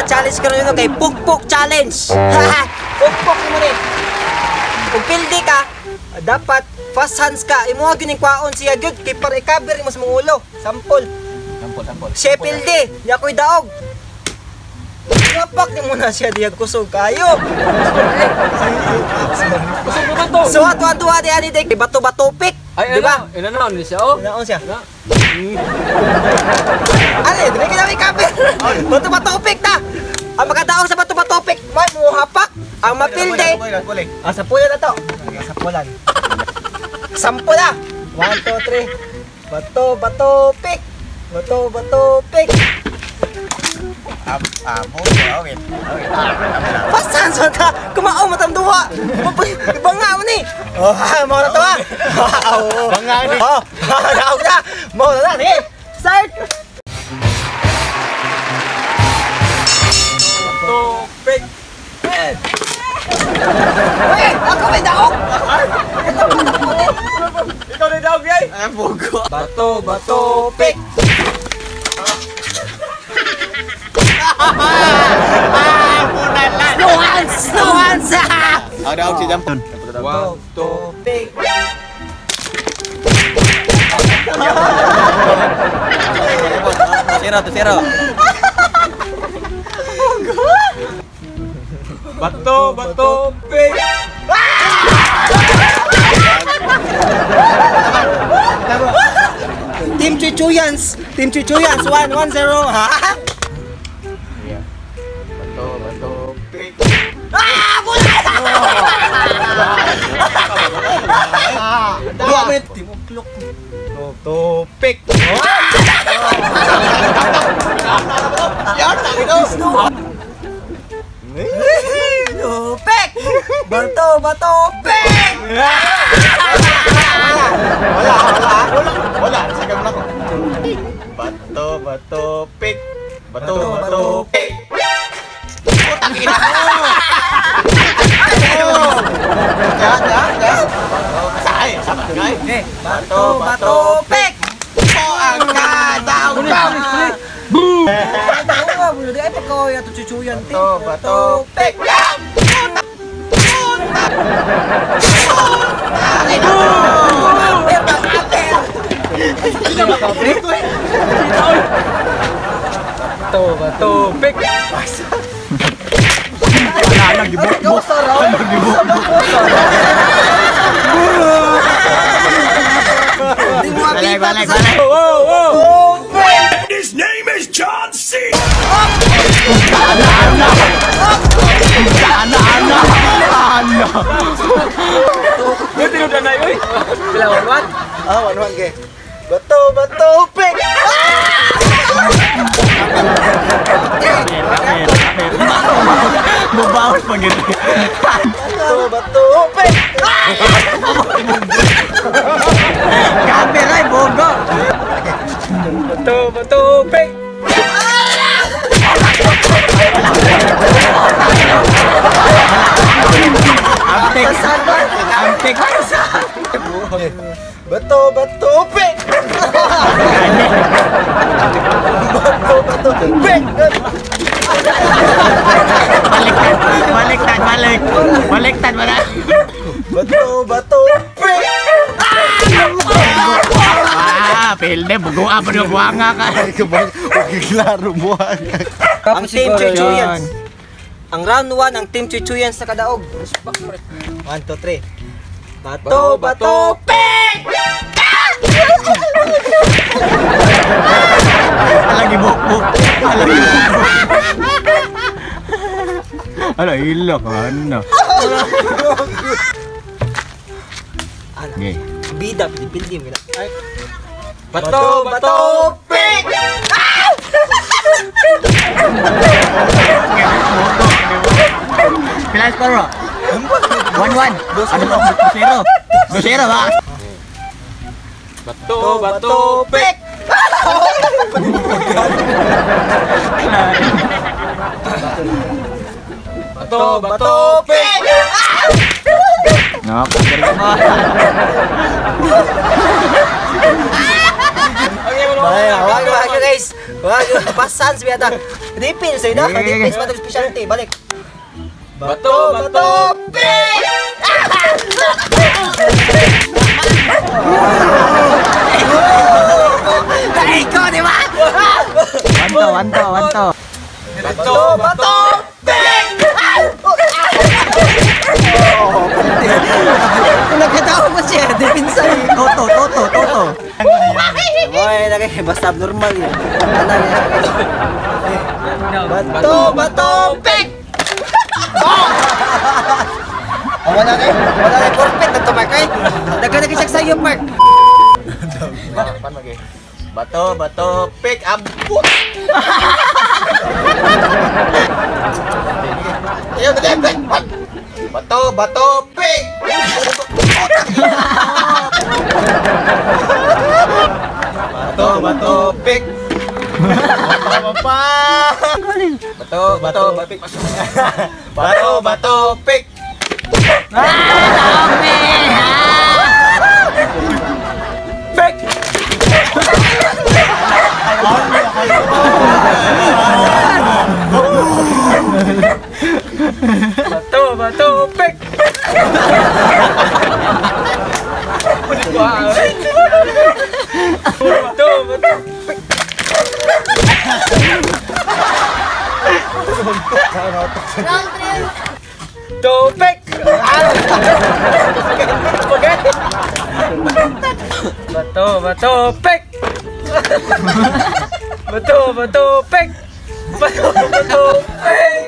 challenge karon yun kay Pukpuk Challenge. Pukpuk mo rin. Kung pildi ka, dapat fast hands ka. Imo gyud ning kwaon siya gyud kay para i-cover mo sa mong ulo. Sampol. Siya pildi, di ako'y daog. Napak ni mo na siya diya kusog kayo. Kusog naman to. So ato-ato di ani day bato-bato pick. Ay, di ba? Inanaon ni siya, oh. Naon siya? Ano, di ba kami cover? Bato-bato pick ta. Ang magkadaog sa bato-bato pick, man mo hapak. Ang mapilde. Sa pula na to. Sa pulan. Sampo na. 1 2 3. Bato-bato pick. Bato-bato pick. Okay. Pasan sa ka, kumao matang duwa. Banga mo ni. Oh, mau na to ha. Banga ni. Oh, daog na. Mau na ni. Start. Topik. Wait, ako may daog. Ikaw na daog, yay. Bugo. Bato, pick. Slow hands. Ada opsi jampun. Bato, pick. Zero. Bato, pik. Team Chuchuyans 1-0. Ha? Bato, pik. Dua menit. Team Uklok. Topik. Pick. Bato, pick. Wala. Sagam na ko. Bato, pik. Bato, pik. Putang ina mo. Ya. Say, sama guys. Bato, pick. Ang kadaw. Tahu nga, bulo di ay pagkaw yato Chuchuyan. Bato, pik. Bato, pik. Balik. His name is John C. Buti udah na yun. Pila, 1-1? 1-1 ke. Bato, pick. Babawas pa gitu. Bato, pick. Kamera bogo. Bato, pik. Antik. Bato, pick. Bato, pick. Baliktad mana? Bato, pick. Pilde bugo apa do buanga ka. Klaro buanga. Ang Team Chuchuyans. Ang round 1 ang Team Chuchuyans sa kadaog. 1 2 3. Bato, pick. Lagi buk. Ala ilok ano. Nge. Bida pilih mo na. Bato, pick. Pila skor? 1-1. Ano 2-0 ba? Bato, pik. Bato, pik. No, kagir mo. Bahaya, wag guys. Wag pasans biyata. Defense ay na, defense matag specialty. Balik. Bato, pik! Ay, ko di ba? Wanto. Bato, pik! Nagkatawa mo siya, defense ay. Toto. Boy, lagi basta abnormal yun. Bato, pik! Wala na corpet na tumak ay. Nagkanagisag sa iyo, Mark. Bato, pick up. Ayo, dali. Bato, pick. Bato, pick. Bato, pick. Bato, pek. Topek. Bato, pek. Bato, pek. Bato, pek. Bato, pek. Bato, pek.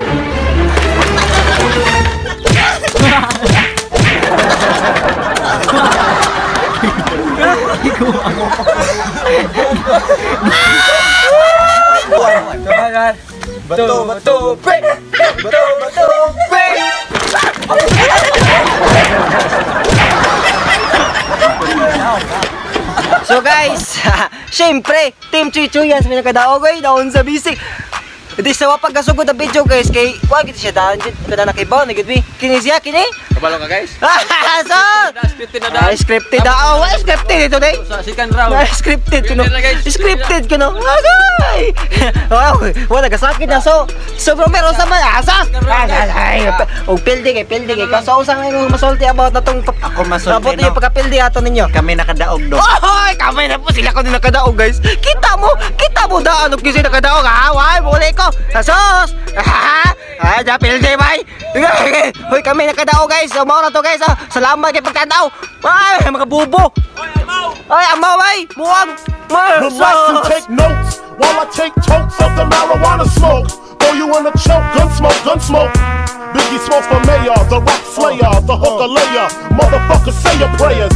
So guys, syempre, Team Chuchuyan sa minagkadaog ay daon sa bisik. Hindi sa wapag kasugod ang video guys, kay wag ito siya daan dyan, kada nakibaw, nagidwi, kini siya, kini? Kabalo ka guys? So, Scripted na dahil. scripted na, scripted ito day. Sa second round. Scripted ko no. Scripted na, guys. Scripted ko no. Agay! Wala kasakit na so. So bro, meron sa mga asas. Og pildi kay kaso usang yung masulti about na tong Ako masulti, Dapat no? yung pagkapildi ato ninyo. Kami nakadaog do. Oy, kamay na po sila ko din nakadaog guys. Kita mo daan og kasi nakadaog ha. Why muli ko. Asos. Da pildi bay. Hoy, kami nakadaog guys. So mao na to guys. Salamat kay pagtanaw. Ay, mga bubo. Ay, amaw bay. Muwag. Relax and take notes while I take totes of the marijuana smoke. Throw you in a choke, gun smoke. Biggie Smalls for mayor, the rock slayer, the hooker layer. Motherfucker, say your prayers.